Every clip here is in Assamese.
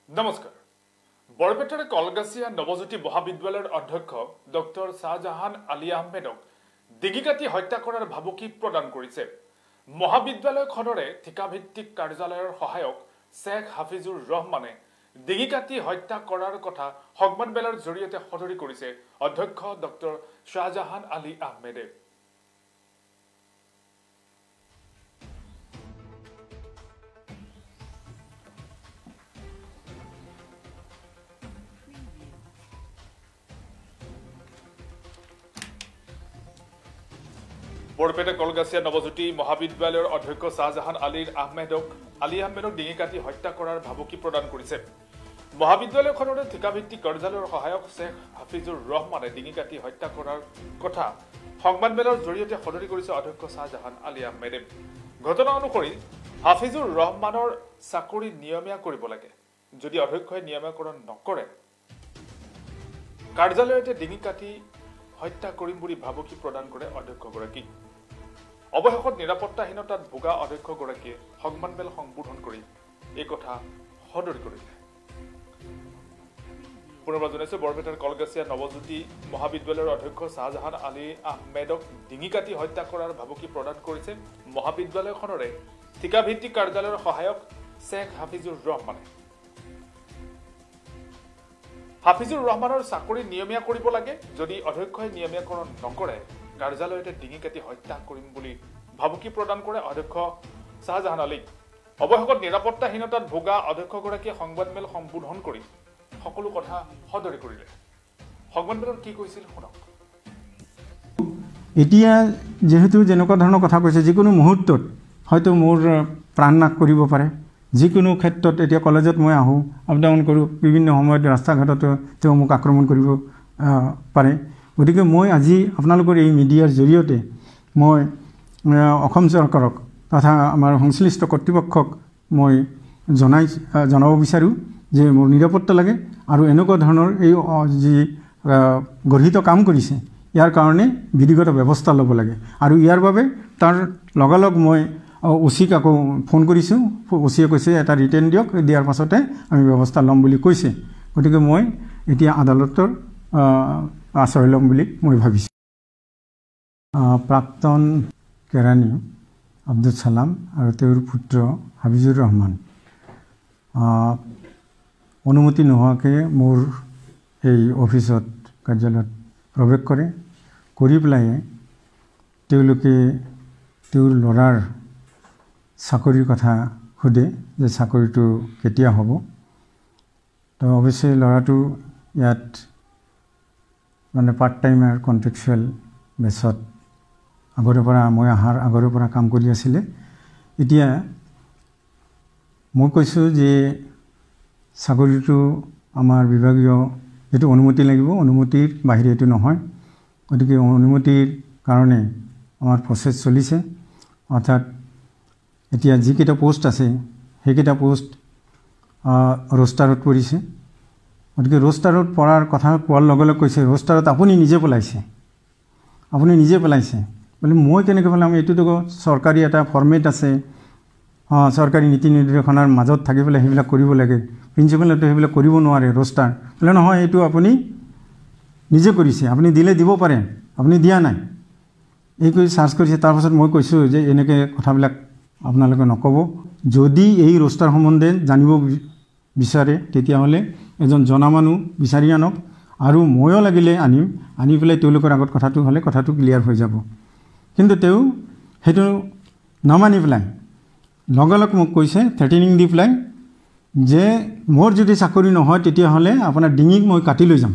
নমস্কাৰ বৰপেটাৰ কলগাছিয়া নৱজ্যোতি মহাবিদ্যালয়ৰ অধ্যক্ষ ডক্টৰ শাহজাহান আলী আহমেদক ডিঙিকাটি হত্যা কৰাৰ ভাবুকি প্ৰদান কৰিছে মহাবিদ্যালয়খনৰে ঠিকাভিত্তিক কাৰ্যালয়ৰ সহায়ক শেখ হাফিজুৰ ৰহমানে ডিঙিকাটি হত্যা কৰাৰ কথা সংবাদমেলৰ জৰিয়তে সদৰি কৰিছে অধ্যক্ষ ডক্টৰ শাহজাহান আলী আহমেদে বৰপেটা কলগাছিয়া নৱজ্যোতি মহাবিদ্যালয়ৰ অধ্যক্ষ শাহজাহান আলী আহমেদক ডিঙিকাটি হত্যা কৰাৰ ভাবুকি প্ৰদান কৰিছে মহাবিদ্যালয়খনৰে ঠিকাভিত্তিক কাৰ্যালয়ৰ সহায়ক শেখ হাফিজুৰ ৰহমানে ডিঙিকাটি হত্যা কৰাৰ কথা সংবাদমেলৰ জৰিয়তে সদৰি কৰিছে অধ্যক্ষ শাহজাহান আলী আহমেদে ঘটনা অনুসৰি হাফিজুৰ ৰহমানৰ চাকৰি নিয়মীয়া কৰিব লাগে যদি অধ্যক্ষই নিয়মীয়াকৰণ নকৰে কাৰ্যালয়তে ডিঙিকাটি হত্যা কৰিম বুলি ভাবুকি প্ৰদান কৰে অধ্যক্ষগৰাকী অৱশেষত নিৰাপত্তাহীনতাত ভোগা অধ্যক্ষগৰাকীয়ে সংবাদমেল সম্বোধন কৰি এই কথা সদৰি কৰিলে পুনৰবাৰ জনাইছো বৰপেটাৰ কলগাছিয়া নৱজ্যোতি মহাবিদ্যালয়ৰ অধ্যক্ষ শাহজাহান আলী আহমেদক ডিঙিকাটি হত্যা কৰাৰ ভাবুকি প্ৰদান কৰিছে মহাবিদ্যালয়খনৰে ঠিকাভিত্তিক কাৰ্যালয়ৰ সহায়ক শেখ হাফিজুৰ ৰহমানে হাফিজুৰ ৰহমানৰ চাকৰি নিয়মীয়া কৰিব লাগে যদি অধ্যক্ষই নিয়মীয়াকৰণ নকৰে কাৰ্যালয়তে ডিঙিকাটি হত্যা কৰিম বুলি ভাবুকি প্ৰদান কৰে অধ্যক্ষ শাহজাহান আলী অৱশেষত নিৰাপত্তাহীনতাত ভোগা অধ্যক্ষগৰাকীয়ে সংবাদমেল সম্বোধন কৰি সকলো কথা সদৰি কৰিলে সংবাদমেলত কি কৈছিল শুনক এতিয়া যেহেতু যেনেকুৱা ধৰণৰ কথা কৈছে যিকোনো মুহূৰ্তত হয়তো মোৰ প্ৰাণ নাশ কৰিব পাৰে যিকোনো ক্ষেত্ৰত এতিয়া কলেজত মই আহোঁ আপ ডাউন কৰোঁ বিভিন্ন সময়ত ৰাস্তা ঘাটতো তেওঁ মোক আক্ৰমণ কৰিব পাৰে গতিকে মই আজি আপোনালোকৰ এই মিডিয়াৰ জৰিয়তে মই অসম চৰকাৰক তথা আমাৰ সংশ্লিষ্ট কৰ্তৃপক্ষক মই জনাব বিচাৰোঁ যে মোৰ নিৰাপত্তা লাগে আৰু এনেকুৱা ধৰণৰ এই যি গঠিত কাম কৰিছে ইয়াৰ কাৰণে বিধিগত ব্যৱস্থা ল'ব লাগে আৰু ইয়াৰ বাবে তাৰ লগালগ মই ওচিক আকৌ ফোন কৰিছোঁ ওচিয়ে কৈছে এটা ৰিটেন দিয়ক দিয়াৰ পাছতে আমি ব্যৱস্থা ল'ম বুলি কৈছে গতিকে মই এতিয়া আদালতৰ আশ্ৰয় ল'ম বুলি মই ভাবিছোঁ প্ৰাক্তন কেৰাণী আব্দুল ছালাম আৰু তেওঁৰ পুত্ৰ হাফিজুৰ ৰহমান অনুমতি নোহোৱাকৈ মোৰ এই অফিচত কাৰ্যালয়ত প্ৰৱেশ কৰে কৰি পেলাই তেওঁলোকে তেওঁৰ ল'ৰাৰ চাকৰিৰ কথা সোধে যে চাকৰিটো কেতিয়া হ'ব তো অৱশ্যে ল'ৰাটো ইয়াত মানে পাৰ্ট টাইমাৰ কণ্ট্ৰেকচুৱেল বেছত আগৰে পৰা মই অহাৰ আগৰে পৰা কাম কৰি আছিলে এতিয়া মই কৈছোঁ যে চাকৰিটো আমাৰ বিভাগীয় এইটো অনুমতি লাগিব অনুমতিৰ বাহিৰে এইটো নহয় গতিকে অনুমতিৰ কাৰণে আমাৰ প্ৰচেছ চলিছে অৰ্থাৎ এতিয়া যিকেইটা পোষ্ট আছে সেইকেইটা পোষ্ট ৰোষ্টাৰত পৰিছে গতিকে ৰোষ্টাৰত পৰাৰ কথা কোৱাৰ লগে লগে কৈছে ৰোষ্টাৰত আপুনি নিজে পেলাইছে বোলে মই কেনেকৈ পেলাম এইটোতো চৰকাৰী এটা ফৰ্মেট আছে চৰকাৰী নীতি নিৰ্দেশনাৰ মাজত থাকি পেলাই সেইবিলাক কৰিব লাগে প্ৰিন্সিপালতো সেইবিলাক কৰিব নোৱাৰে ৰোষ্টাৰ বোলে নহয় এইটো আপুনি নিজে কৰিছে আপুনি দিলে দিব পাৰে আপুনি দিয়া নাই এই কৰি চাৰ্চ কৰিছে তাৰপাছত মই কৈছোঁ যে এনেকৈ কথাবিলাক আপোনালোকে নক'ব যদি এই ৰোষ্টাৰ সম্বন্ধে জানিব বিচাৰে তেতিয়াহ'লে এজন জনা মানুহ বিচাৰি আনক আৰু ময়ো লাগিলে আনি পেলাই তেওঁলোকৰ আগত কথাটো হ'লে কথাটো ক্লিয়াৰ হৈ যাব কিন্তু তেওঁ সেইটো নামানি পেলাই লগালগ মোক কৈছে থ্ৰেটেনিং দি পেলাই যে মোৰ যদি চাকৰি নহয় তেতিয়াহ'লে আপোনাৰ ডিঙিক মই কাটি লৈ যাম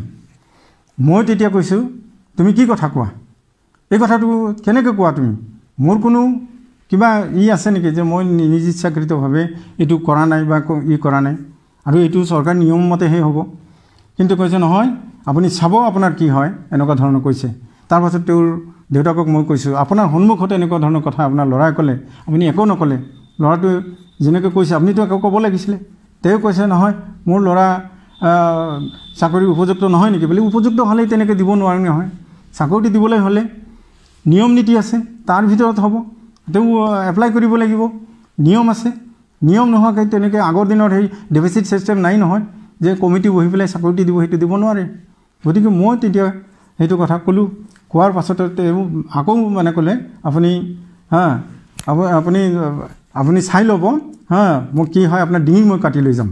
মই তেতিয়া কৈছোঁ তুমি কি কথা কোৱা এই কথাটো কেনেকৈ কোৱা তুমি মোৰ কোনো কিবা আছে নেকি যে মই নিজ ইচ্ছাকৃতভাৱে এইটো কৰা নাই বা কৰা নাই আৰু এইটো চৰকাৰ নিয়ম মতেহে হ'ব কিন্তু কৈছে নহয় আপুনি চাব আপোনাৰ কি হয় এনেকুৱা ধৰণৰ কৈছে তাৰপাছত তেওঁৰ দেউতাকক মই কৈছোঁ আপোনাৰ সন্মুখতে এনেকুৱা ধৰণৰ কথা আপোনাৰ ল'ৰাই ক'লে আপুনি একো নক'লে ল'ৰাটোৱে যেনেকৈ কৈছে আপুনিতো একো ক'ব লাগিছিলে তেওঁ কৈছে নহয় মোৰ ল'ৰা চাকৰি উপযুক্ত নহয় নেকি বুলি উপযুক্ত হ'লেই তেনেকৈ দিব নোৱাৰে নহয় চাকৰিটো দিবলৈ হ'লে নিয়ম নীতি আছে তাৰ ভিতৰত হ'ব তেওঁ এপ্লাই কৰিব লাগিব নিয়ম আছে নিয়ম নোহোৱাকৈ তেনেকৈ আগৰ দিনত সেই ডেফিচিট ছিষ্টেম নাই নহয় যে কমিটি বহি পেলাই চাকৰিটো দিব, সেইটো দিব নোৱাৰে। গতিকে মই তেতিয়া সেইটো কথা ক'লোঁ। কোৱাৰ পাছতে তেওঁ আকৌ মানে ক'লে আপুনি আপুনি চাই ল'ব মোক কি হয়, আপোনাৰ ডিঙি মই কাটি লৈ যাম,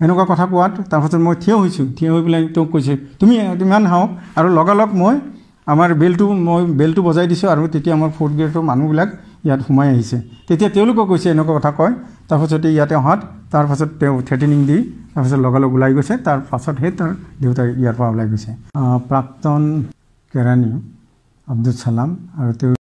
এনেকুৱা কথা কোৱাত তাৰপাছত মই থিয় হৈছোঁ। থিয় হৈ পেলাই তেওঁক কৈছোঁ তুমি ইমান হাওক, আৰু লগালগ মই বেলটো বজাই দিছোঁ, আৰু তেতিয়া আমাৰ 4th গ্ৰেডৰ মানুহবিলাক ইয়াত সোমাই আহিছে। তেতিয়া তেওঁলোকক কৈছে এনেকুৱা কথা কয়। তাৰপাছতে ইয়াতে অহাত তাৰপাছত তেওঁ থ্ৰেটেনিং দি তাৰপাছত লগালগ ওলাই গৈছে। তাৰ পাছতহে তাৰ দেউতাই ইয়াৰ পৰা ওলাই গৈছে। প্ৰাক্তন কেৰাণী আব্দুল ছালাম আৰু তেওঁ